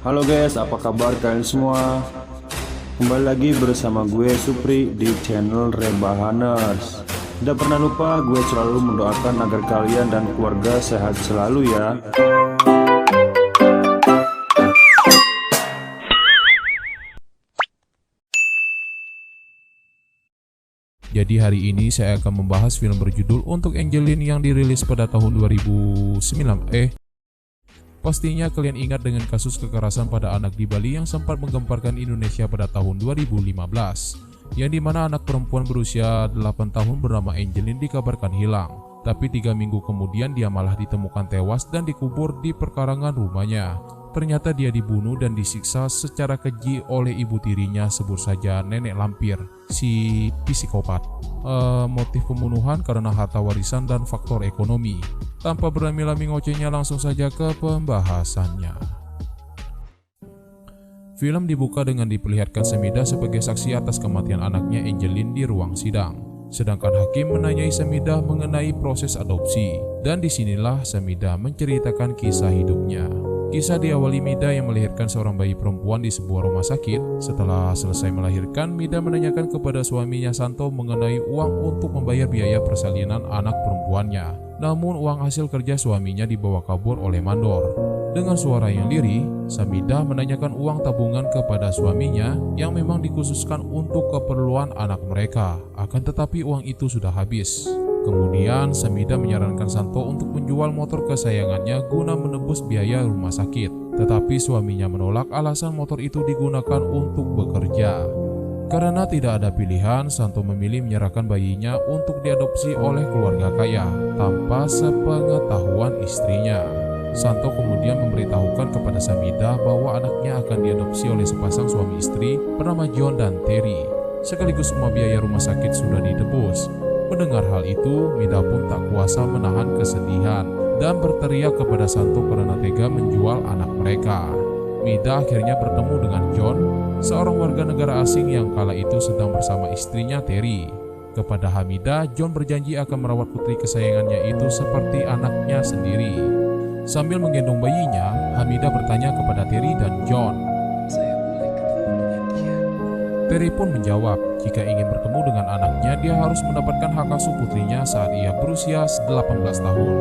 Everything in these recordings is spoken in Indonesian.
Halo guys, apa kabar kalian semua? Kembali lagi bersama gue Supri di channel Rebahaners. Tidak pernah lupa, gue selalu mendoakan agar kalian dan keluarga sehat selalu ya. Jadi hari ini saya akan membahas film berjudul Untuk Angeline yang dirilis pada tahun 2009. Pastinya kalian ingat dengan kasus kekerasan pada anak di Bali yang sempat menggemparkan Indonesia pada tahun 2015, yang dimana anak perempuan berusia 8 tahun bernama Angeline dikabarkan hilang. Tapi 3 minggu kemudian dia malah ditemukan tewas dan dikubur di perkarangan rumahnya. Ternyata dia dibunuh dan disiksa secara keji oleh ibu tirinya, sebut saja nenek lampir, si psikopat. Motif pembunuhan karena harta warisan dan faktor ekonomi. Tanpa berlami-lami ngocehnya, langsung saja ke pembahasannya. Film dibuka dengan diperlihatkan Semida sebagai saksi atas kematian anaknya Angeline di ruang sidang. Sedangkan hakim menanyai Semida mengenai proses adopsi, dan disinilah Semida menceritakan kisah hidupnya. Kisah diawali Mida yang melahirkan seorang bayi perempuan di sebuah rumah sakit. Setelah selesai melahirkan, Mida menanyakan kepada suaminya Santo mengenai uang untuk membayar biaya persalinan anak perempuannya. Namun uang hasil kerja suaminya dibawa kabur oleh mandor. Dengan suara yang lirih, Semida menanyakan uang tabungan kepada suaminya yang memang dikhususkan untuk keperluan anak mereka. Akan tetapi uang itu sudah habis. Kemudian Semida menyarankan Santo untuk menjual motor kesayangannya guna menebus biaya rumah sakit. Tetapi suaminya menolak, alasan motor itu digunakan untuk bekerja. Karena tidak ada pilihan, Santo memilih menyerahkan bayinya untuk diadopsi oleh keluarga kaya tanpa sepengetahuan istrinya. Santo kemudian memberitahukan kepada Semida bahwa anaknya akan diadopsi oleh sepasang suami istri bernama John dan Terry. Sekaligus semua biaya rumah sakit sudah ditebus. Mendengar hal itu, Mida pun tak kuasa menahan kesedihan dan berteriak kepada Santo karena tega menjual anak mereka. Mida akhirnya bertemu dengan John, seorang warga negara asing yang kala itu sedang bersama istrinya Terry. Kepada Hamida, John berjanji akan merawat putri kesayangannya itu seperti anaknya sendiri. Sambil menggendong bayinya, Hamida bertanya kepada Terry dan John. Terry pun menjawab, jika ingin bertemu dengan anaknya, dia harus mendapatkan hak asuh putrinya saat ia berusia 18 tahun.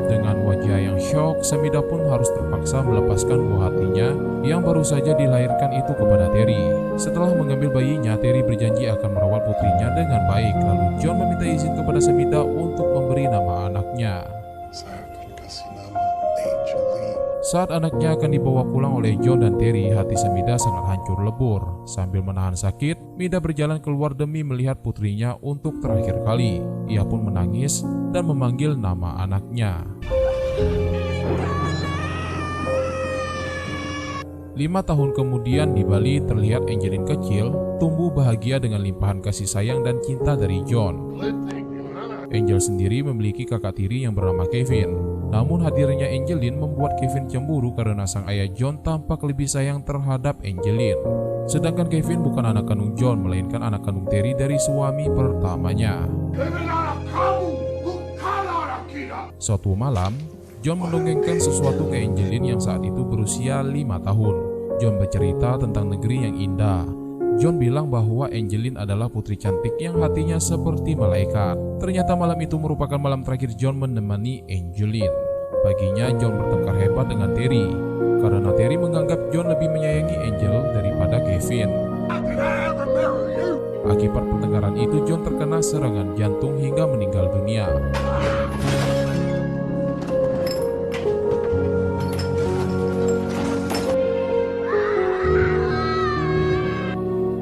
Dengan wajah yang syok, Semida pun harus terpaksa melepaskan buah hatinya yang baru saja dilahirkan itu kepada Terry. Setelah mengambil bayinya, Terry berjanji akan merawat putrinya dengan baik. Lalu John meminta izin kepada Semida untuk memberi nama anaknya. Saat anaknya akan dibawa pulang oleh John dan Terry, hati Semida sangat hancur lebur. Sambil menahan sakit, Mida berjalan keluar demi melihat putrinya untuk terakhir kali. Ia pun menangis dan memanggil nama anaknya. 5 tahun kemudian di Bali terlihat Angeline kecil, tumbuh bahagia dengan limpahan kasih sayang dan cinta dari John. Angel sendiri memiliki kakak tiri yang bernama Kevin. Namun hadirnya Angeline membuat Kevin cemburu karena sang ayah John tampak lebih sayang terhadap Angeline. Sedangkan Kevin bukan anak kandung John, melainkan anak kandung Terry dari suami pertamanya. Suatu malam, John mendongengkan sesuatu ke Angeline yang saat itu berusia 5 tahun. John bercerita tentang negeri yang indah. John bilang bahwa Angeline adalah putri cantik yang hatinya seperti malaikat. Ternyata malam itu merupakan malam terakhir John menemani Angeline. Paginya John bertengkar hebat dengan Terry, karena Terry menganggap John lebih menyayangi Angel daripada Kevin. Akibat pertengkaran itu, John terkena serangan jantung hingga meninggal dunia.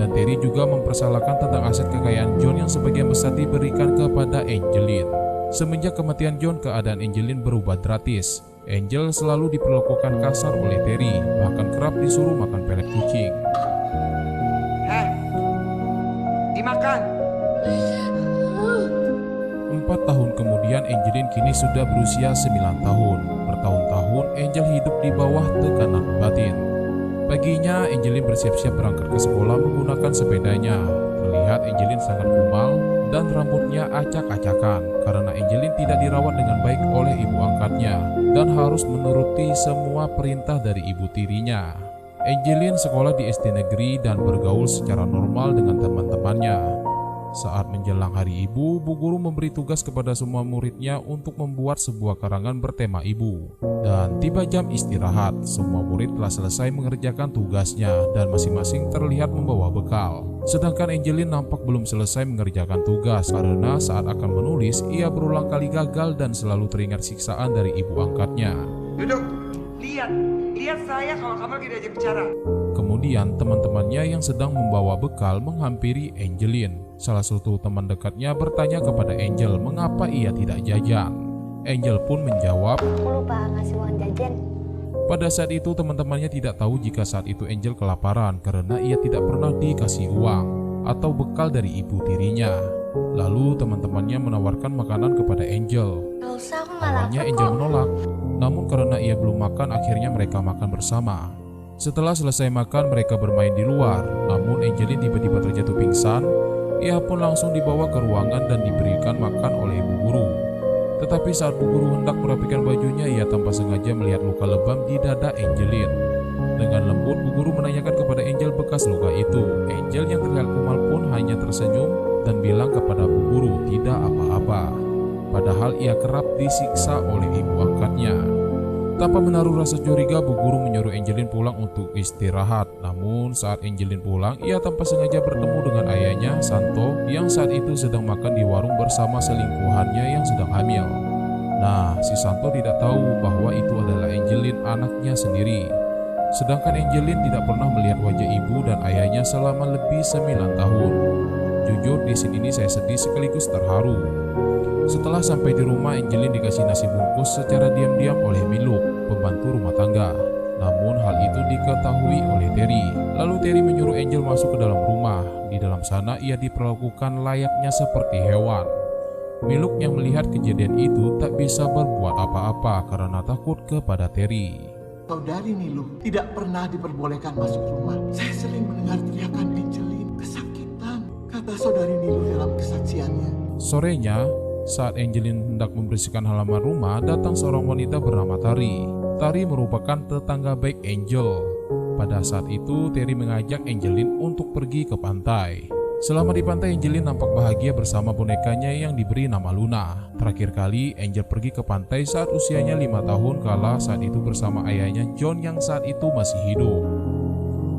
Dan Terry juga mempersalahkan tentang aset kekayaan John yang sebagian besar diberikan kepada Angeline. Semenjak kematian John, keadaan Angeline berubah drastis. Angel selalu diperlakukan kasar oleh Terry, bahkan kerap disuruh makan pelet kucing. Dimakan. 4 tahun kemudian Angeline kini sudah berusia 9 tahun. Bertahun-tahun Angel hidup di bawah tekanan batin. Paginya, Angeline bersiap-siap berangkat ke sekolah menggunakan sepedanya. Terlihat Angeline sangat kumal dan rambutnya acak-acakan karena Angeline tidak dirawat dengan baik oleh ibu angkatnya dan harus menuruti semua perintah dari ibu tirinya. Angelin sekolah di SD negeri dan bergaul secara normal dengan teman-temannya. Saat menjelang hari ibu, Bu Guru memberi tugas kepada semua muridnya untuk membuat sebuah karangan bertema ibu. Dan tiba jam istirahat, semua murid telah selesai mengerjakan tugasnya dan masing-masing terlihat membawa bekal. Sedangkan Angelin nampak belum selesai mengerjakan tugas karena saat akan menulis, ia berulang kali gagal dan selalu teringat siksaan dari ibu angkatnya. Duduk. Lihat saya kalau kamu lagi diajak bicara. Kemudian teman-temannya yang sedang membawa bekal menghampiri Angelin. Salah satu teman dekatnya bertanya kepada Angel mengapa ia tidak jajan. Angel pun menjawab, Aku lupa ngasih uang jajan. pada saat itu teman-temannya tidak tahu jika saat itu Angel kelaparan karena ia tidak pernah dikasih uang atau bekal dari ibu tirinya. Lalu teman-temannya menawarkan makanan kepada Angel. Gak usah, aku gak Awalnya lapar Angel kok. menolak, namun karena ia belum makan akhirnya mereka makan bersama. Setelah selesai makan mereka bermain di luar, namun Angelin tiba-tiba terjatuh pingsan. Ia pun langsung dibawa ke ruangan dan diberikan makan oleh ibu guru. Tetapi saat Bu Guru hendak merapikan bajunya, ia tanpa sengaja melihat luka lebam di dada Angelin. Dengan lembut Bu Guru menanyakan kepada Angel bekas luka itu. Angel yang terlihat kumal pun hanya tersenyum dan bilang kepada Bu Guru tidak apa-apa. Padahal ia kerap disiksa oleh ibu angkatnya. Tanpa menaruh rasa curiga, Bu Guru menyuruh Angelin pulang untuk istirahat. Namun saat Angelin pulang, ia tanpa sengaja bertemu dengan ayahnya, Santo, yang saat itu sedang makan di warung bersama selingkuhannya yang sedang hamil. Nah, si Santo tidak tahu bahwa itu adalah Angelin, anaknya sendiri. Sedangkan Angelin tidak pernah melihat wajah ibu dan ayahnya selama lebih 9 tahun. Jujur di sini saya sedih sekaligus terharu. Setelah sampai di rumah, Angelin dikasih nasi bungkus secara diam-diam oleh Miluk, pembantu rumah tangga. Namun hal itu diketahui oleh Terry. Lalu Terry menyuruh Angel masuk ke dalam rumah. Di dalam sana ia diperlakukan layaknya seperti hewan. Miluk yang melihat kejadian itu tak bisa berbuat apa-apa karena takut kepada Terry. Saudari Nilu tidak pernah diperbolehkan masuk rumah. Saya sering mendengar teriakan Angelin kesakitan, kata saudari Nilu dalam kesaksiannya. Sorenya, saat Angelin hendak membersihkan halaman rumah, datang seorang wanita bernama Tari. Tari merupakan tetangga baik Angel. Pada saat itu, Terry mengajak Angelin untuk pergi ke pantai. Selama di pantai, Angelin nampak bahagia bersama bonekanya yang diberi nama Luna. Terakhir kali, Angel pergi ke pantai saat usianya 5 tahun kala saat itu bersama ayahnya John yang saat itu masih hidup.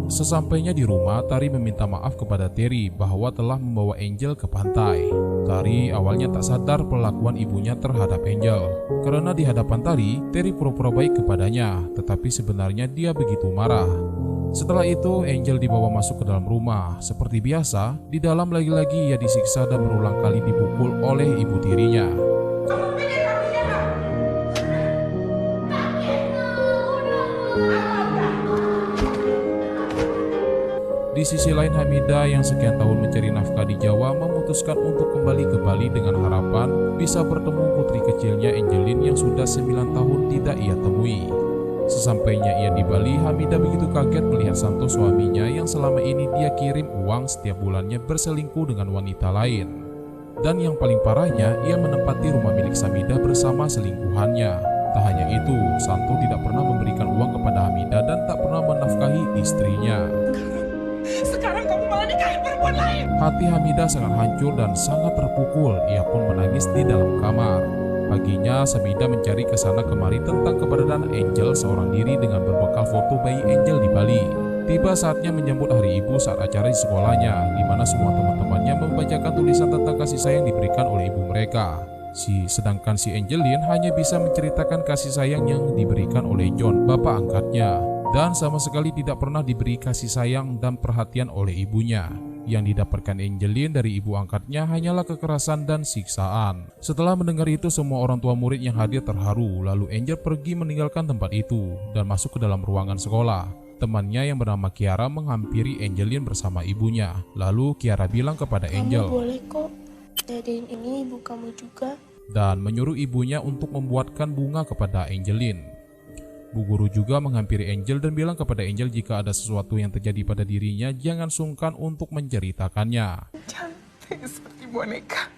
Sesampainya di rumah, Tari meminta maaf kepada Terry bahwa telah membawa Angel ke pantai. Tari awalnya tak sadar perlakuan ibunya terhadap Angel. Karena di hadapan Tari, Terry pura-pura baik kepadanya, tetapi sebenarnya dia begitu marah. Setelah itu, Angel dibawa masuk ke dalam rumah. Seperti biasa, di dalam lagi-lagi ia disiksa dan berulang kali dipukul oleh ibu tirinya. Di sisi lain, Hamidah yang sekian tahun mencari nafkah di Jawa memutuskan untuk kembali ke Bali dengan harapan bisa bertemu putri kecilnya Angelin yang sudah 9 tahun tidak ia temui. Sesampainya ia di Bali, Hamidah begitu kaget melihat Santo suaminya yang selama ini dia kirim uang setiap bulannya berselingkuh dengan wanita lain. Dan yang paling parahnya, ia menempati rumah milik Hamidah bersama selingkuhannya. Tak hanya itu, Santo tidak pernah memberikan uang kepada Hamidah dan tak pernah menafkahi istrinya. Sekarang kamu malah nikahin perempuan lain. Hati Hamidah sangat hancur dan sangat terpukul. Ia pun menangis di dalam kamar. Paginya, Hamidah mencari kesana kemari tentang keberadaan Angel seorang diri dengan berbekal foto bayi Angel di Bali. Tiba saatnya menyambut hari ibu saat acara di sekolahnya, di mana semua teman-temannya membacakan tulisan tentang kasih sayang diberikan oleh ibu mereka. Sedangkan si Angelin hanya bisa menceritakan kasih sayang yang diberikan oleh John, bapak angkatnya. Dan sama sekali tidak pernah diberi kasih sayang dan perhatian oleh ibunya. Yang didapatkan Angelin dari ibu angkatnya hanyalah kekerasan dan siksaan. Setelah mendengar itu, semua orang tua murid yang hadir terharu. Lalu Angel pergi meninggalkan tempat itu dan masuk ke dalam ruangan sekolah. Temannya yang bernama Kiara menghampiri Angelin bersama ibunya. Lalu Kiara bilang kepada Angel, Kamu boleh kok jadiin ini ibu kamu juga. dan menyuruh ibunya untuk membuatkan bunga kepada Angelin. Bu Guru juga menghampiri Angel dan bilang kepada Angel jika ada sesuatu yang terjadi pada dirinya, jangan sungkan untuk menceritakannya. Cantik seperti boneka.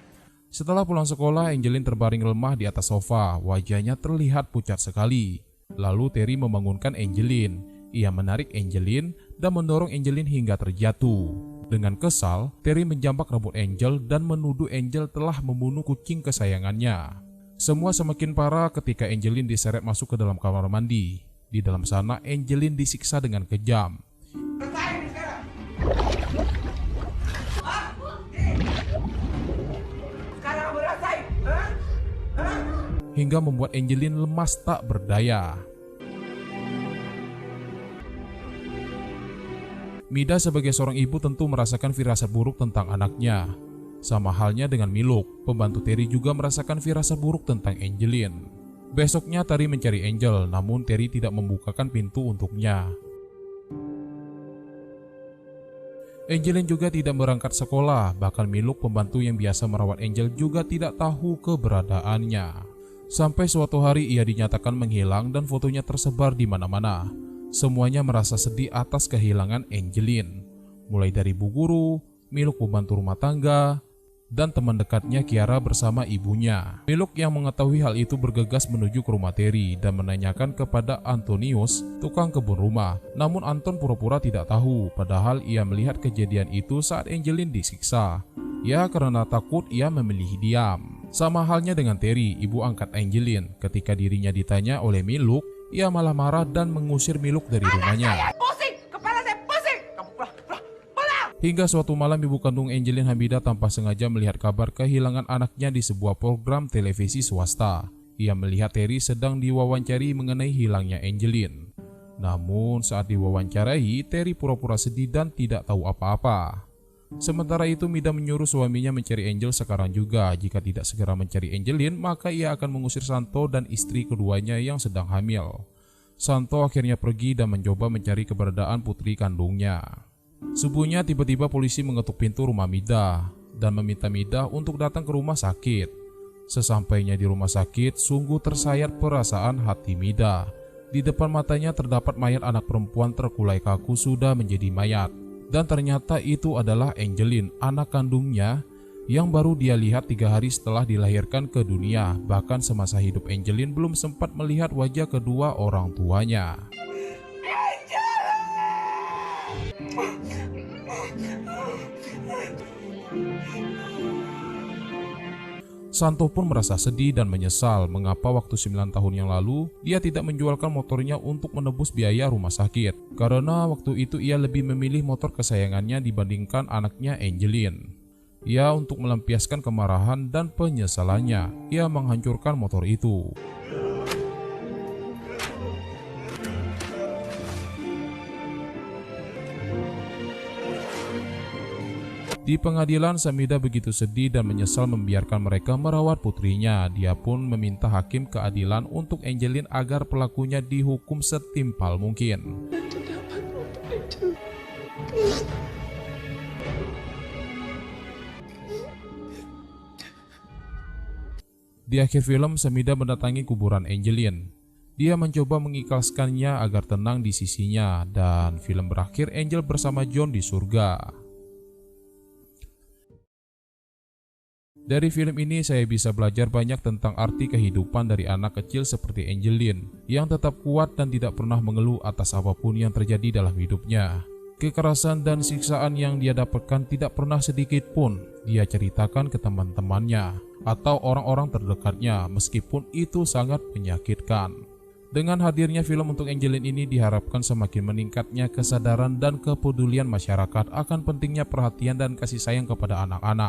Setelah pulang sekolah, Angelin terbaring lemah di atas sofa. Wajahnya terlihat pucat sekali. Lalu Terry membangunkan Angelin. Ia menarik Angelin dan mendorong Angelin hingga terjatuh. Dengan kesal, Terry menjambak rambut Angel dan menuduh Angel telah membunuh kucing kesayangannya. Semua semakin parah ketika Angelin diseret masuk ke dalam kamar mandi. Di dalam sana, Angelin disiksa dengan kejam. Rasain nih sekarang. Hah? Sekarang kamu rasain. Hah? Hah? Hingga membuat Angelin lemas tak berdaya. Mida sebagai seorang ibu tentu merasakan firasat buruk tentang anaknya. Sama halnya dengan Miluk, pembantu Terry juga merasakan firasat buruk tentang Angelin. Besoknya Terry mencari Angel, namun Terry tidak membukakan pintu untuknya. Angelin juga tidak berangkat sekolah, bahkan Miluk, pembantu yang biasa merawat Angel, juga tidak tahu keberadaannya. Sampai suatu hari ia dinyatakan menghilang dan fotonya tersebar di mana-mana. Semuanya merasa sedih atas kehilangan Angelin, mulai dari Bu Guru, Miluk pembantu rumah tangga, dan teman dekatnya Kiara bersama ibunya. Miluk yang mengetahui hal itu bergegas menuju ke rumah Terry dan menanyakan kepada Antonius, tukang kebun rumah. Namun Anton pura-pura tidak tahu, padahal ia melihat kejadian itu saat Angelin disiksa. Ya, karena takut ia memilih diam. Sama halnya dengan Terry, ibu angkat Angelin. Ketika dirinya ditanya oleh Miluk, ia malah marah dan mengusir Miluk dari rumahnya. Pusing, kepala saya pusing. Kamu pulang. Hingga suatu malam ibu kandung Angelin Hamidah tanpa sengaja melihat kabar kehilangan anaknya di sebuah program televisi swasta. Ia melihat Terry sedang diwawancari mengenai hilangnya Angelin. Namun saat diwawancarai, Terry pura-pura sedih dan tidak tahu apa-apa. Sementara itu Mida menyuruh suaminya mencari Angel sekarang juga. Jika tidak segera mencari Angelin, maka ia akan mengusir Santo dan istri keduanya yang sedang hamil. Santo akhirnya pergi dan mencoba mencari keberadaan putri kandungnya. Subuhnya tiba-tiba polisi mengetuk pintu rumah Mida dan meminta Mida untuk datang ke rumah sakit. Sesampainya di rumah sakit, sungguh tersayat perasaan hati Mida. Di depan matanya terdapat mayat anak perempuan terkulai kaku sudah menjadi mayat. Dan ternyata itu adalah Angelin, anak kandungnya yang baru dia lihat 3 hari setelah dilahirkan ke dunia. Bahkan semasa hidup Angelin belum sempat melihat wajah kedua orang tuanya. Santo pun merasa sedih dan menyesal mengapa waktu 9 tahun yang lalu dia tidak menjualkan motornya untuk menebus biaya rumah sakit. Karena waktu itu ia lebih memilih motor kesayangannya dibandingkan anaknya Angelin. Ya, untuk melampiaskan kemarahan dan penyesalannya, ia menghancurkan motor itu. Di pengadilan, Samidah begitu sedih dan menyesal membiarkan mereka merawat putrinya. Dia pun meminta hakim keadilan untuk Angelin agar pelakunya dihukum setimpal mungkin. Di akhir film, Samidah mendatangi kuburan Angelin. Dia mencoba mengikhlaskannya agar tenang di sisinya, dan film berakhir Angel bersama John di surga. Dari film ini saya bisa belajar banyak tentang arti kehidupan dari anak kecil seperti Angelin yang tetap kuat dan tidak pernah mengeluh atas apapun yang terjadi dalam hidupnya. Kekerasan dan siksaan yang dia dapatkan tidak pernah sedikit pun dia ceritakan ke teman-temannya atau orang-orang terdekatnya, meskipun itu sangat menyakitkan. Dengan hadirnya film untuk Angelin ini diharapkan semakin meningkatnya kesadaran dan kepedulian masyarakat akan pentingnya perhatian dan kasih sayang kepada anak-anak.